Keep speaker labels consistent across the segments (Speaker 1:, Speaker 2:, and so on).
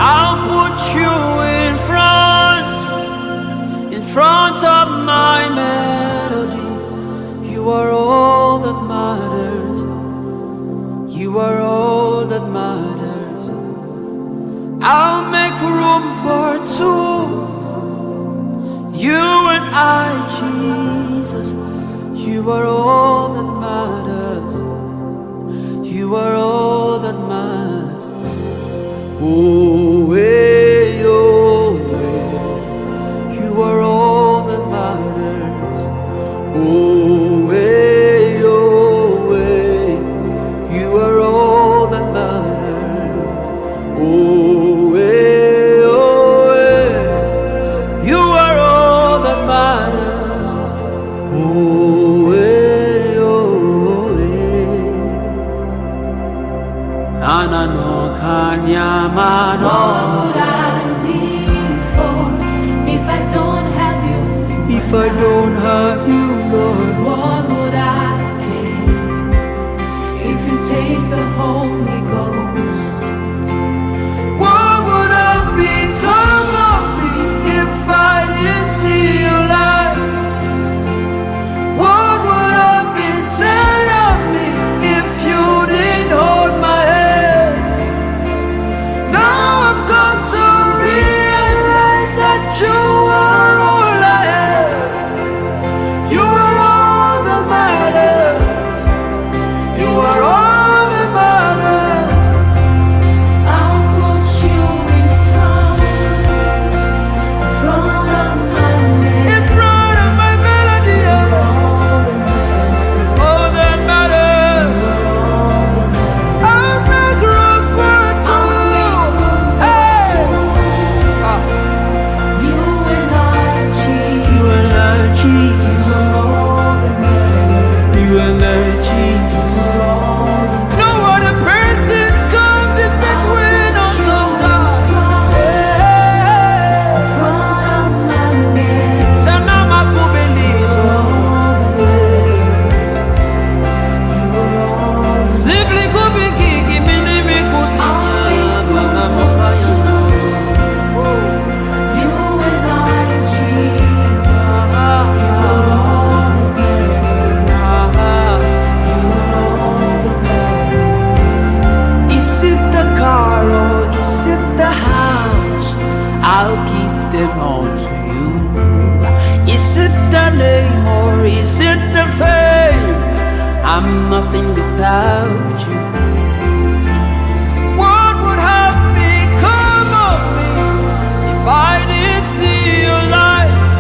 Speaker 1: I'll put you in front of my melody. You are all that matters. You are all that matters. I'll make room for two. You and I, Jesus. You are all that matters. You are all that matters. Oh, hey, oh, hey. You are all that matters. Oh, hey, oh, hey. You are all that matters. Oh, hey, oh, hey. You are all that matters. Oh, hey, oh, hey. Anano kanyamano.
Speaker 2: What would I live for if I don't have you?
Speaker 1: If I don't have you, Lord,
Speaker 2: What would I gain if you take the Holy Ghost?
Speaker 1: what would have become of me if I didn't see your light? What would have been said of me if you didn't hold my hand? Now I've come to realize that you are all I have. You are all that matters. You are all that matters.
Speaker 2: I'll put you in front of my man.
Speaker 1: In front of my melody, all that matters. I'll make room for two. Hey.
Speaker 2: You and I, Jesus.
Speaker 1: You and I, Jesus.
Speaker 2: All that matters.
Speaker 1: You and I, Jesus. No other person comes in between us, oh God. Hey.
Speaker 2: Front of my man.
Speaker 1: Sanama kubelizo. Zibli kubikiki minimi kusina.
Speaker 2: You and I, Jesus. You are all that matters. You are all that matters.
Speaker 1: Is it the car or is it the house? I'll give them all to you. Is it the name or is it the fame? I'm nothing without you. What would have become of me if I didn't see your light?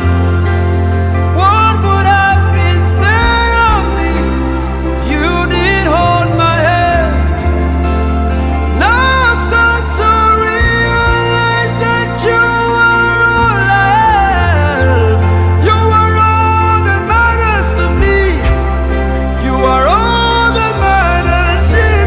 Speaker 1: What would have been said of me if you didn't hold my hand? Now I've got to realize that you are all I have. You are all that matters to me. You are all that matters, Jesus.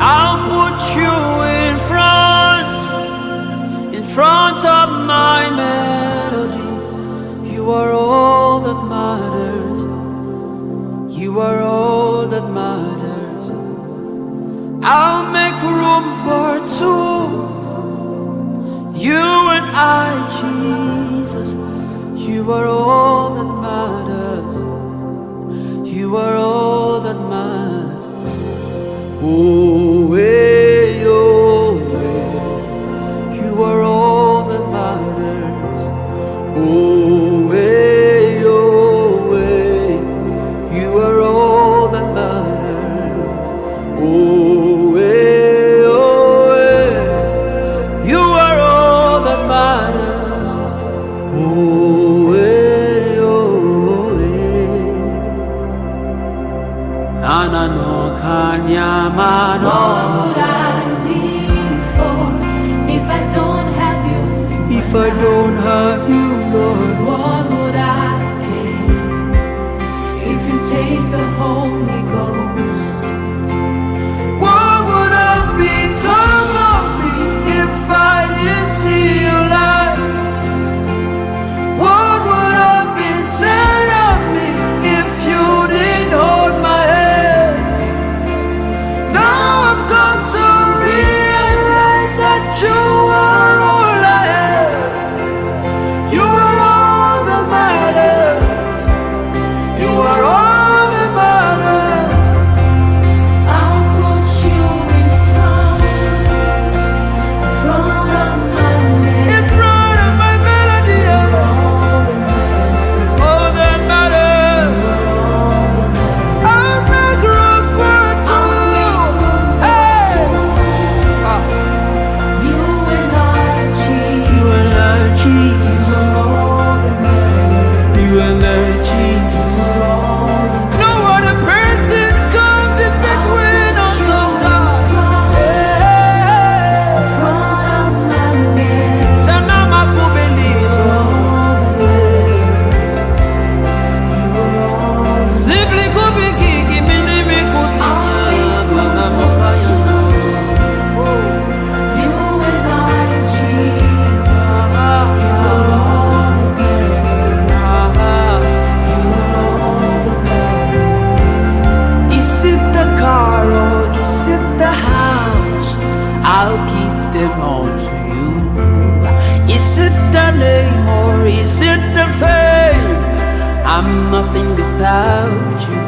Speaker 1: I'll put you in front of my melody. You are all that matters. You are all that matters. I'll make room for two. You and I, Jesus. You are all that matters. You are all that matters. Oh, hey, oh, hey. You are all that matters. Oh, hey, oh, hey. You are all that matters. Oh, hey, oh, hey. You are all that matters. Oh, hey, oh, hey. Anano kanyamano.
Speaker 2: What would I live for if I don't have you?
Speaker 1: If I don't have you, Lord,
Speaker 2: What would I gain if you take the Holy Ghost?
Speaker 1: what would have become of me if I didn't see your light? What would have been said of me if you didn't hold my hand? Now I've come to realize that you are all I have. You are all that matters. You are all that matters.
Speaker 2: I'll put you in front of my
Speaker 1: In front of my melody, all that matters. I'll make room for two. Hey!
Speaker 2: You and I,
Speaker 1: You and I, Jesus. You and I, Jesus. No other person comes in between us, oh God. Hey!
Speaker 2: front of my
Speaker 1: Sana makubelizo. Zibli kubikiki minimi kusina na mokaya.
Speaker 2: You and I, Jesus.
Speaker 1: Is it the car or is it the house? I'll give them all to you. Is it the name or is it the fame? I'm nothing without you.